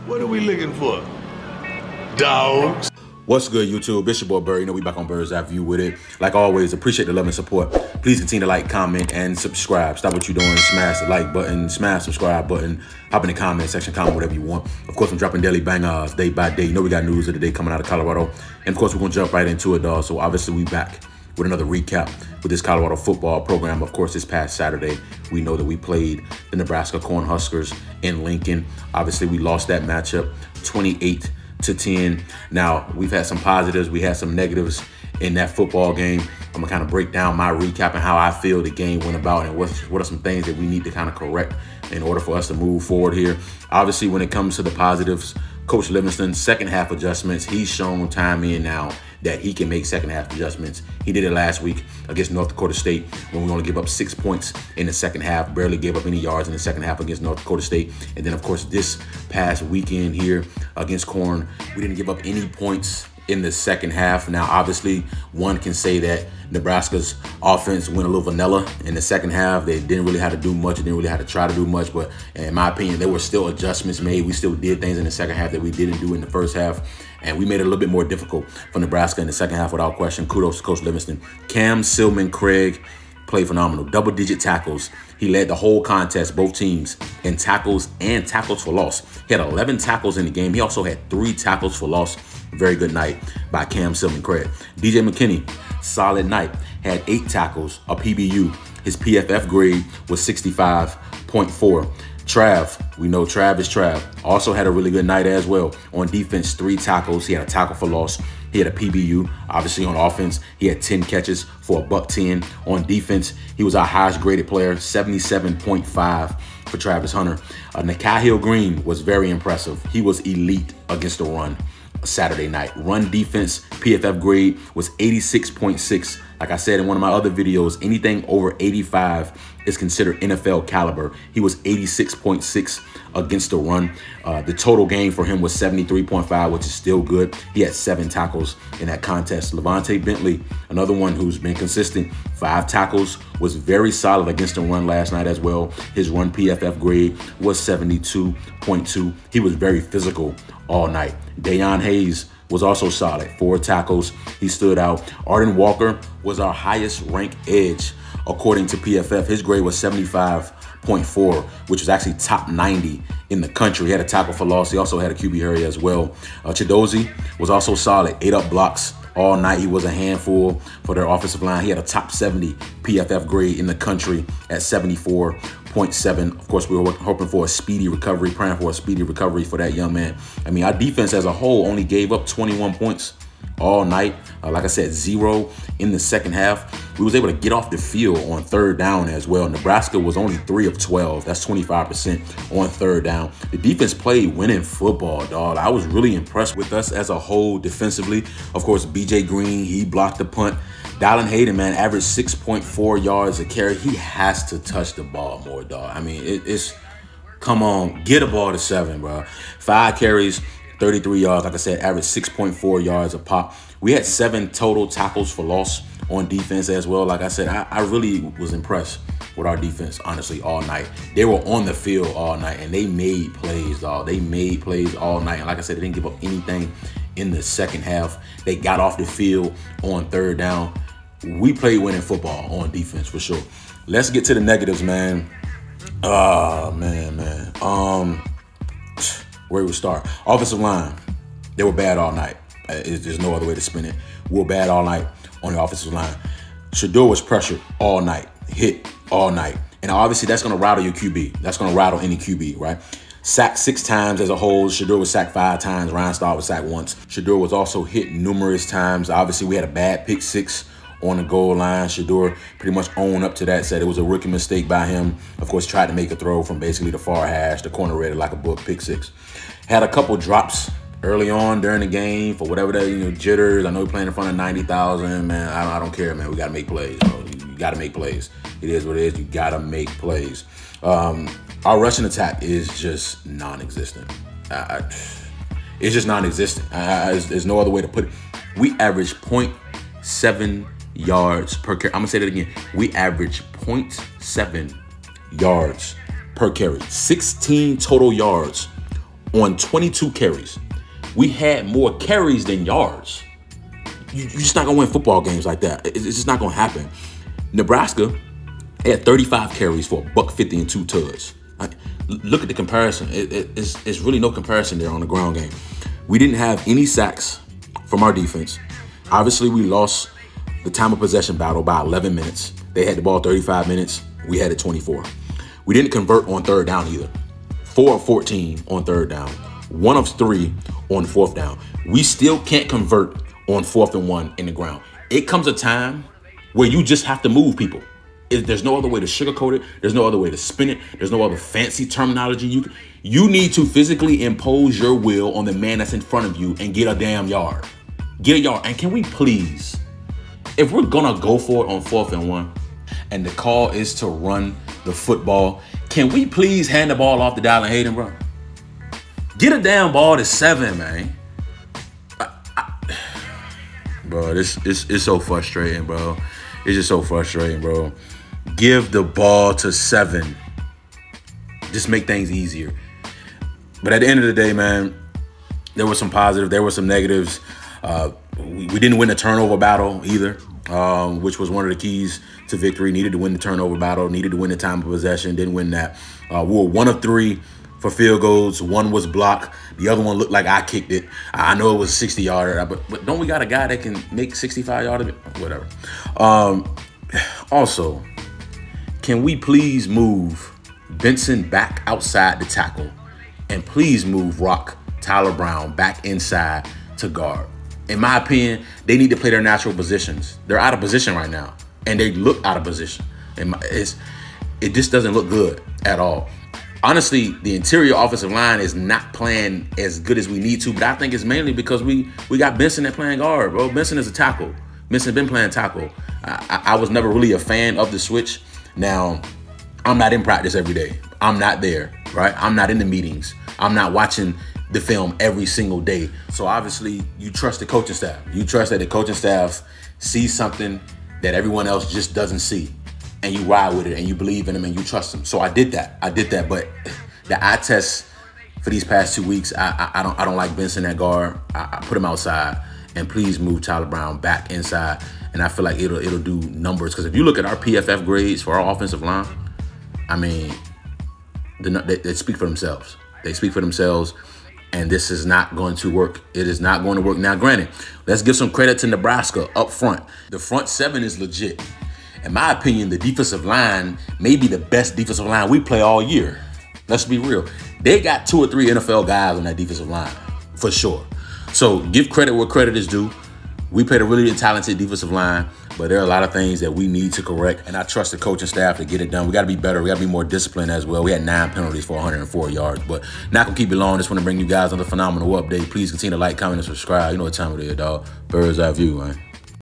What are we looking for? Dogs. What's good, YouTube? It's your boy Bird. You know, we back on Bird's Eye View with it. Like always, appreciate the love and support. Please continue to like, comment, and subscribe. Stop what you're doing. Smash the like button, smash the subscribe button. Hop in the comment section, comment whatever you want. Of course, I'm dropping daily bangers day by day. You know we got news of the day coming out of Colorado. And of course, we're going to jump right into it, dog. So obviously, we back with another recap with this Colorado football program. Of course, this past Saturday, we know that we played the Nebraska Cornhuskers in Lincoln. Obviously, we lost that matchup 28-10. Now, we've had some positives. We had some negatives in that football game. I'm gonna kind of break down my recap and how I feel the game went about and what are some things that we need to kind of correct in order for us to move forward here. Obviously, when it comes to the positives, Coach Livingston, second half adjustments. He's shown time in now that he can make second half adjustments. He did it last week against North Dakota State when we only gave up 6 points in the second half, barely gave up any yards in the second half against North Dakota State. And then, of course, this past weekend here against Corn, we didn't give up any points in the second half. Now, obviously, one can say that Nebraska's offense went a little vanilla in the second half. They didn't really have to do much. They didn't really have to try to do much. But in my opinion, there were still adjustments made. We still did things in the second half that we didn't do in the first half. And we made it a little bit more difficult for Nebraska in the second half without question. Kudos to Coach Livingston. Cam Silman-Craig played phenomenal. Double-digit tackles. He led the whole contest, both teams, in tackles and tackles for loss. He had 11 tackles in the game. He also had 3 tackles for loss. Very good night by Cam Silman-Craig. DJ McKinney, solid night. Had 8 tackles, a PBU. His PFF grade was 65.4. Trav, we know Trav is Trav, also had a really good night as well. On defense, 3 tackles. He had a tackle for loss. He had a PBU. Obviously, on offense, he had 10 catches for $110. On defense, he was our highest graded player, 77.5 for Travis Hunter. Nikhil Green was very impressive. He was elite against the run Saturday night. Run defense PFF grade was 86.6. Like I said in one of my other videos, anything over 85 is considered NFL caliber. He was 86.6 against the run. The total game for him was 73.5, which is still good. He had 7 tackles in that contest. Levante Bentley, another one who's been consistent, 5 tackles, was very solid against the run last night as well. His run PFF grade was 72.2. He was very physical all night. Dayon Hayes was also solid, 4 tackles. He stood out. Arden Walker was our highest ranked edge according to PFF. His grade was 75.4, which was actually top 90 in the country. He had a tackle for loss. He also had a QB hurry as well. Chidozie was also solid, 8 up blocks all night. He was a handful for their offensive line. He had a top 70 PFF grade in the country at 74.7. Of course, we were hoping for a speedy recovery, praying for a speedy recovery for that young man. I mean, our defense as a whole only gave up 21 points all night. Like I said, 0 in the second half. We was able to get off the field on third down as well. Nebraska was only 3 of 12. That's 25% on third down. The defense played winning football, dog. I was really impressed with us as a whole defensively. Of course, BJ Green, he blocked the punt. Dylan Hayden, man, averaged 6.4 yards a carry. He has to touch the ball more, dog. I mean, it's come on, get a ball to 7, bro. 5 carries, 33 yards. Like I said, averaged 6.4 yards a pop. We had 7 total tackles for loss on defense as well. Like I said, I really was impressed with our defense, honestly, all night. They were on the field all night, and they made plays, dog. They made plays all night. And like I said, they didn't give up anything in the second half. They got off the field on third down. We played winning football on defense for sure. Let's get to the negatives, man. Where we start? Offensive line, they were bad all night. There's no other way to spin it. We were bad all night on the offensive line. Shedeur was pressured all night, hit all night. And obviously that's going to rattle your QB. That's going to rattle any QB, right? Sacked 6 times as a whole. Shedeur was sacked 5 times. Ryan Starr was sacked once. Shedeur was also hit numerous times. Obviously, we had a bad pick 6 on the goal line. Shedeur pretty much owned up to that, said it was a rookie mistake by him. Of course, tried to make a throw from basically the far hash. The corner read it like a book, pick 6. Had a couple drops early on during the game for whatever that, jitters. I know we're playing in front of 90,000, man. I don't care, man. We got to make plays. You got to make plays. It is what it is. You got to make plays. Our rushing attack is just non-existent. It's just non-existent. There's no other way to put it. We average 0.7 yards per carry. I'm going to say that again. We average 0.7 yards per carry. 16 total yards on 22 carries. We had more carries than yards. You're just not going to win football games like that. It's just not going to happen. Nebraska had 35 carries for $150 and 2 tuds. Look at the comparison. It's really no comparison there on the ground game. We didn't have any sacks from our defense. Obviously, we lost the time of possession battle by 11 minutes. They had the ball 35 minutes. We had it 24. We didn't convert on third down either. 4 of 14 on third down. 1 of 3 on fourth down. We still can't convert on 4th and 1 in the ground. It comes a time where you just have to move people. There's no other way to sugarcoat it. There's no other way to spin it. There's no other fancy terminology. You need to physically impose your will on the man that's in front of you and get a damn yard. Get a yard. And can we please, if we're going to go for it on 4th and 1 and the call is to run the football, can we please hand the ball off to Dylan Hayden, bro? Get a damn ball to 7, man. Bro, it's so frustrating, bro. It's just so frustrating, bro. Give the ball to 7. Just make things easier. But at the end of the day, man, there was some positive, there were some negatives. We didn't win the turnover battle either, which was one of the keys to victory. Needed to win the turnover battle, needed to win the time of possession, didn't win that. We were 1 of 3 for field goals. 1 was blocked. The other one looked like I kicked it. I know it was a 60-yarder, but don't we got a guy that can make 65-yarder? Whatever. Also, can we please move Benson back outside the tackle and please move Tyler Brown back inside to guard? In my opinion, they need to play their natural positions. They're out of position right now, and they look out of position. It just doesn't look good at all. Honestly, the interior offensive line is not playing as good as we need to, but I think it's mainly because we got Benson that playing guard, bro. Benson is a tackle. Benson been playing tackle. I was never really a fan of the switch. Now, I'm not in practice every day. I'm not there, right? I'm not in the meetings. I'm not watching the film every single day. So obviously, you trust the coaching staff. You trust that the coaching staff sees something that everyone else just doesn't see. And you ride with it and you believe in them and you trust them. So I did that. But the eye test for these past 2 weeks, I don't like Benson at guard. I put him outside, and please move Tyler Brown back inside. And I feel like it'll do numbers, because if you look at our PFF grades for our offensive line, I mean, they speak for themselves. They speak for themselves, and this is not going to work. It is not going to work. Now, granted, let's give some credit to Nebraska up front. The front 7 is legit. In my opinion, the defensive line may be the best defensive line we play all year. Let's be real. They got 2 or 3 NFL guys on that defensive line, for sure. So give credit where credit is due. We played a really talented defensive line, but there are a lot of things that we need to correct, and I trust the coaching staff to get it done. We got to be better. We got to be more disciplined as well. We had 9 penalties for 104 yards, but not going to keep it long. Just want to bring you guys another phenomenal update. Please continue to like, comment, and subscribe. You know what time it is, dog. Bird's eye view, man.